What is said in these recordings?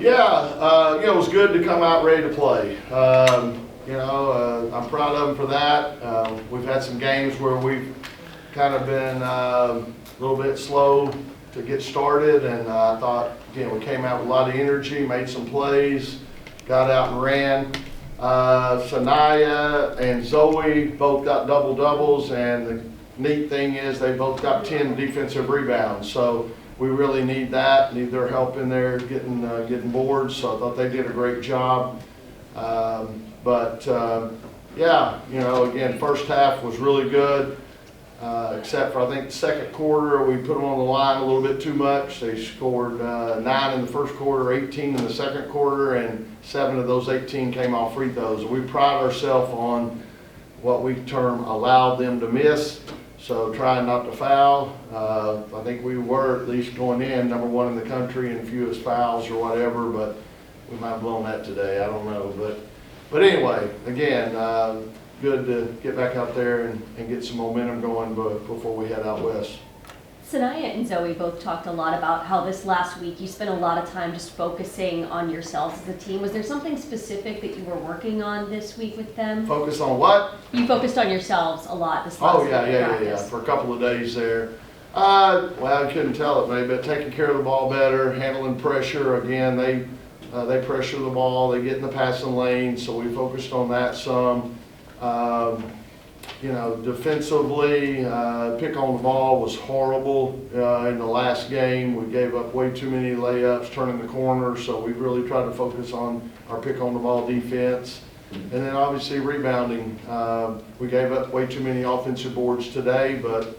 Yeah, it was good to come out ready to play. I'm proud of them for that. We've had some games where we've kind of been a little bit slow to get started, and I thought, again, we came out with a lot of energy, made some plays, got out and ran. Sanaya and Zoe both got double doubles, and the neat thing is they both got 10 defensive rebounds. So we really need that, need their help in there getting boards. So I thought they did a great job. Again, first half was really good, except for I think the second quarter we put them on the line a little bit too much. They scored 9 in the first quarter, 18 in the second quarter, and 7 of those 18 came off free throws. We pride ourselves on what we term allowed them to miss, so trying not to foul. I think we were at least going in number 1 in the country in fewest fouls or whatever, but we might have blown that today, I don't know. But anyway, again, good to get back out there and get some momentum going before we head out west. Sanaya and Zoe both talked a lot about how this last week you spent a lot of time just focusing on yourselves as a team. Was there something specific that you were working on this week with them? Focus on what? You focused on yourselves a lot this last week. Yeah. For a couple of days there. I couldn't tell it maybe, but taking care of the ball better, handling pressure. Again, they pressure the ball, they get in the passing lane, so we focused on that some. Defensively, pick on the ball was horrible in the last game. We gave up way too many layups, turning the corner, so we really tried to focus on our pick on the ball defense. And then obviously rebounding. We gave up way too many offensive boards today, but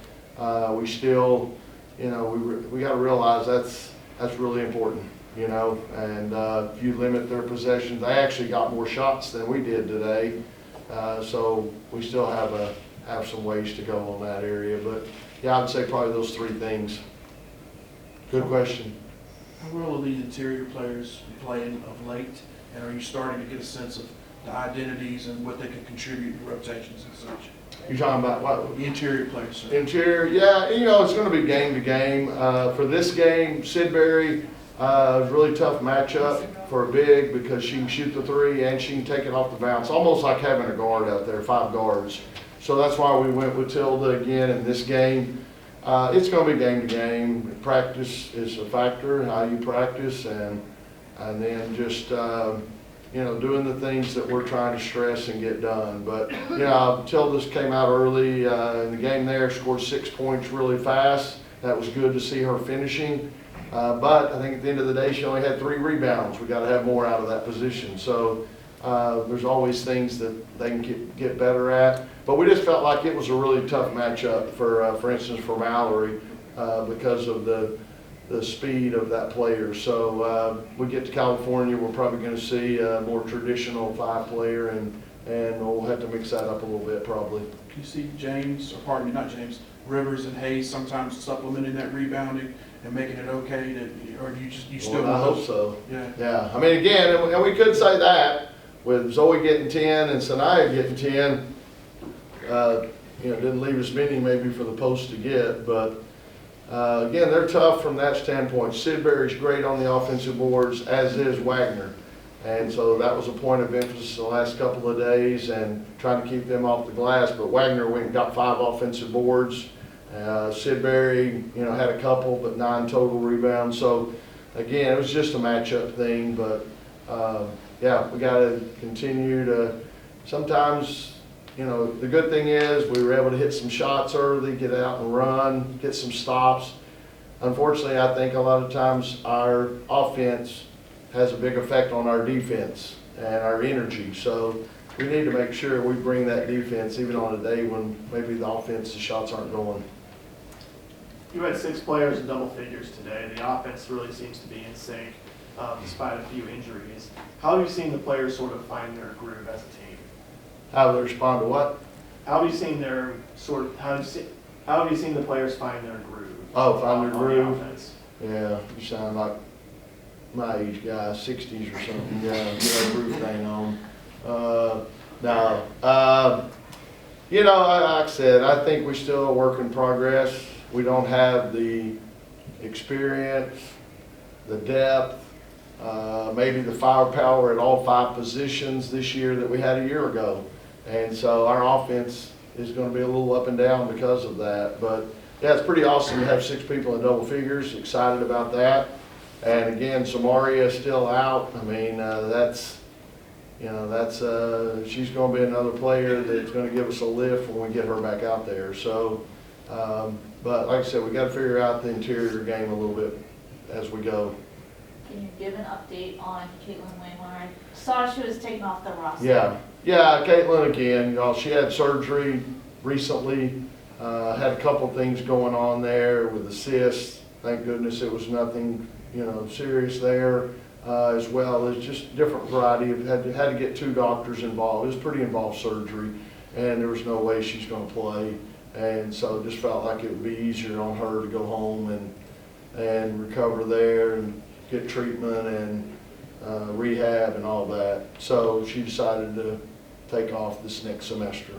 we still, we got to realize that's really important. And if you limit their possessions, they actually got more shots than we did today. So we still have some ways to go on that area. But yeah, I would say probably those 3 things. Good question. How well are these interior players playing of late? And are you starting to get a sense of the identities and what they can contribute in rotations and such? You're talking about what? The interior players, sir. Interior, yeah, it's going to be game to game. For this game, Sidbury, was a really tough matchup for a big because she can shoot the 3 and she can take it off the bounce. Almost like having a guard out there, 5 guards. So that's why we went with Tilda again in this game. It's going to be game to game. Practice is a factor, how you practice, and then just doing the things that we're trying to stress and get done. But Tilda's came out early in the game there, scored 6 points really fast. That was good to see her finishing. But I think at the end of the day, she only had 3 rebounds. We got to have more out of that position. So there's always things that they can get better at. But we just felt like it was a really tough matchup for instance, for Mallory because of the speed of that player. So we get to California, we're probably going to see a more traditional 5-player, and we'll have to mix that up a little bit probably. Can you see Rivers and Hayes sometimes supplementing that rebounding and making it okay, or do you still? Well, I hope so. Yeah. I mean, again, and we could say that with Zoe getting 10 and Sanaya getting 10, didn't leave as many maybe for the post to get, but again, they're tough from that standpoint. Sidbury's great on the offensive boards, as is Wagner. And so that was a point of emphasis the last couple of days and trying to keep them off the glass. But Wagner went and got 5 offensive boards. Sidbury, had a couple, but 9 total rebounds. So again, it was just a matchup thing. But we got to continue to. Sometimes, the good thing is we were able to hit some shots early, get out and run, get some stops. Unfortunately, I think a lot of times our offense has a big effect on our defense and our energy. So we need to make sure we bring that defense even on a day when maybe the offense, the shots aren't going. You had 6 players in double figures today. The offense really seems to be in sync despite a few injuries. How have you seen the players sort of find their groove as a team? How do they respond to what? How have you seen the players find their groove? Oh, find their groove? The offense? Yeah, you sound like my age guy, 60s or something. Yeah, get a groove thing on. Like I said, I think we're still a work in progress. We don't have the experience, the depth, maybe the firepower at all 5 positions this year that we had a year ago. And so our offense is going to be a little up and down because of that. But yeah, it's pretty awesome to have 6 people in double figures. Excited about that. And again, Samaria is still out. I mean, she's going to be another player that's going to give us a lift when we get her back out there. So, but like I said, we got to figure out the interior game a little bit as we go. Can you give an update on Caitlin Waymore? I saw she was taken off the roster. Yeah, Caitlin again, she had surgery recently, had a couple things going on there with the cysts. Thank goodness it was nothing, serious there, as well as just different variety of, had to get 2 doctors involved. It was pretty involved surgery, and there was no way she's going to play. And so it just felt like it would be easier on her to go home and recover there and get treatment and rehab and all that. So she decided to take off this next semester.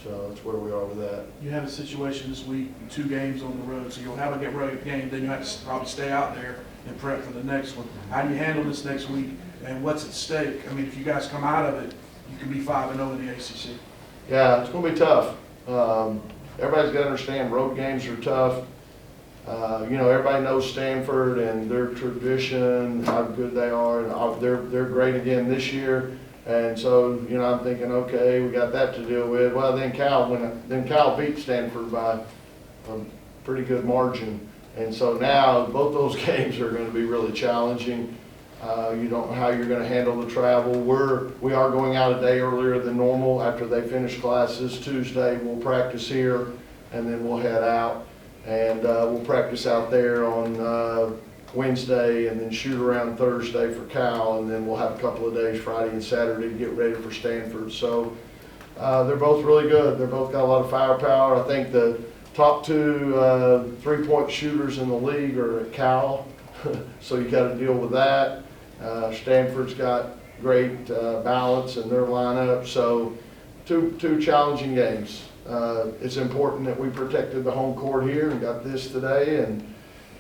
So that's where we are with that. You have a situation this week, 2 games on the road, so you'll have a game, then you have to probably stay out there and prep for the next one. How do you handle this next week, and what's at stake? I mean, if you guys come out of it, you can be 5-0 in the ACC. Yeah, it's going to be tough. Everybody's got to understand road games are tough. Everybody knows Stanford and their tradition, how good they are, and they're great again this year. And so, I'm thinking, okay, we got that to deal with. Well, then Cal beat Stanford by a pretty good margin. And so now both those games are going to be really challenging. You don't know how you're going to handle the travel. We are going out a day earlier than normal after they finish classes. Tuesday we'll practice here, and then we'll head out. And we'll practice out there on Wednesday, and then shoot around Thursday for Cal, and then we'll have a couple of days, Friday and Saturday, to get ready for Stanford. So they're both really good. They've both got a lot of firepower. I think the top 2 3-point shooters in the league are at Cal, so you got to deal with that. Stanford's got great balance in their lineup, so two challenging games. It's important that we protected the home court here and got this today, and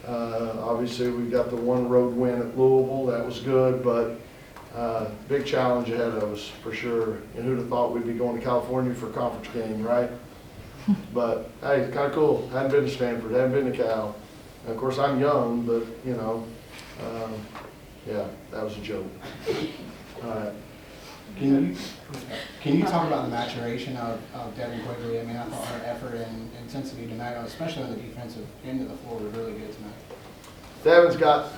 obviously we got the 1 road win at Louisville. That was good, but big challenge ahead of us for sure. And who'd have thought we'd be going to California for a conference game, right? But hey, it's kind of cool. Hadn't been to Stanford, hadn't been to Cal. And of course, I'm young, but yeah, that was a joke. All right. Can you talk about the maturation of Devin Quigley? I mean, I thought her effort and intensity tonight, especially on the defensive end of the floor, was really good tonight. Devin's got,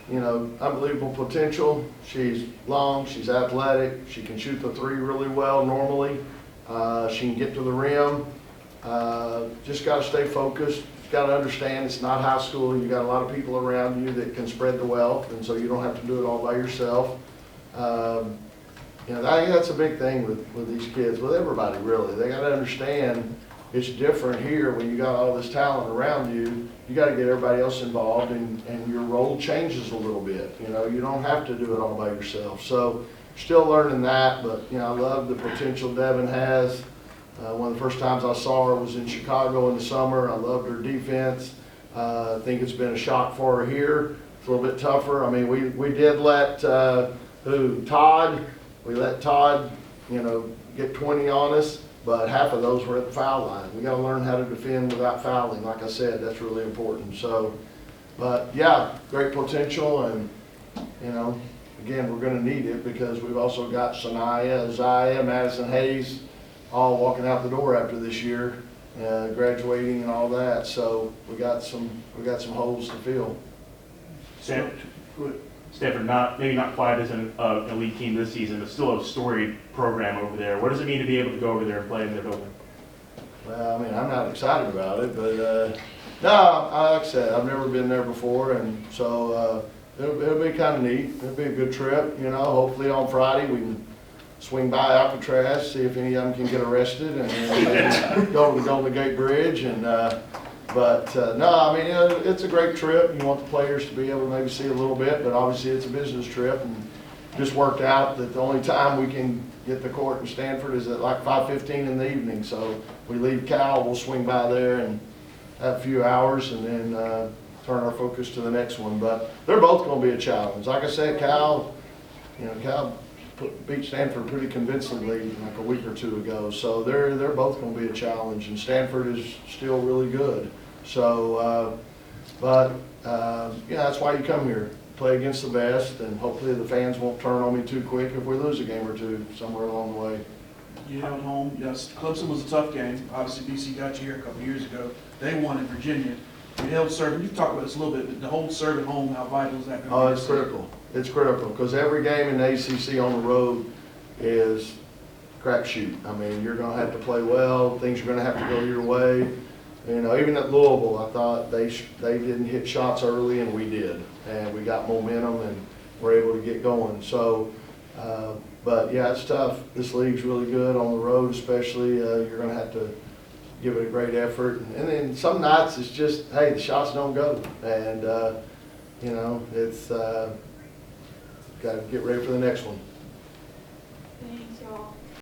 unbelievable potential. She's long, she's athletic, she can shoot the 3 really well normally. She can get to the rim. Just got to stay focused. Got to understand it's not high school. You got a lot of people around you that can spread the wealth, and so you don't have to do it all by yourself. I think that's a big thing with these kids, with everybody really. They got to understand it's different here when you got all this talent around you. You got to get everybody else involved, and your role changes a little bit. You don't have to do it all by yourself. So still learning that, but I love the potential Devin has. One of the first times I saw her was in Chicago in the summer. I loved her defense. I think it's been a shock for her here. It's a little bit tougher. I mean, we did let Todd. We let Todd, get 20 on us, but half of those were at the foul line. We got to learn how to defend without fouling. Like I said, that's really important. So, but yeah, great potential, and again, we're going to need it because we've also got Sanaya, Isaiah, Madison Hayes, all walking out the door after this year, graduating and all that. So we got some holes to fill. Stanford, maybe not quite as an elite team this season, but still a storied program over there. What does it mean to be able to go over there and play in their building? Well, I mean, I'm not excited about it, but no, like I said, I've never been there before, and so it'll be kind of neat. It'll be a good trip, Hopefully on Friday we can swing by Alcatraz, see if any of them can get arrested, and then go to the Golden Gate Bridge. And no, I mean, it's a great trip. You want the players to be able to maybe see a little bit, but obviously it's a business trip, and just worked out that the only time we can get the court in Stanford is at like 5:15 in the evening. So we leave Cal, we'll swing by there and have a few hours, and then turn our focus to the next one. But they're both gonna be a challenge. Like I said, Cal beat Stanford pretty convincingly like a week or two ago. So they're both gonna be a challenge, and Stanford is still really good. So, yeah, that's why you come here, play against the best, and hopefully the fans won't turn on me too quick if we lose a game or two somewhere along the way. You held home, yes, Clemson was a tough game. Obviously, BC got you here a couple of years ago. They won in Virginia. You held serving, you've talked about this a little bit, but the whole serve at home, how vital is that going to be? Oh, it's critical. It's critical, because every game in the ACC on the road is crapshoot. I mean, you're gonna have to play well, things are gonna have to go your way. You know, even at Louisville, I thought they didn't hit shots early, and we did. And we got momentum, and were able to get going. So, but yeah, it's tough. This league's really good on the road, especially. You're gonna have to give it a great effort. And then some nights it's just, hey, the shots don't go. And, you know, it's got to get ready for the next one. Thanks, y'all.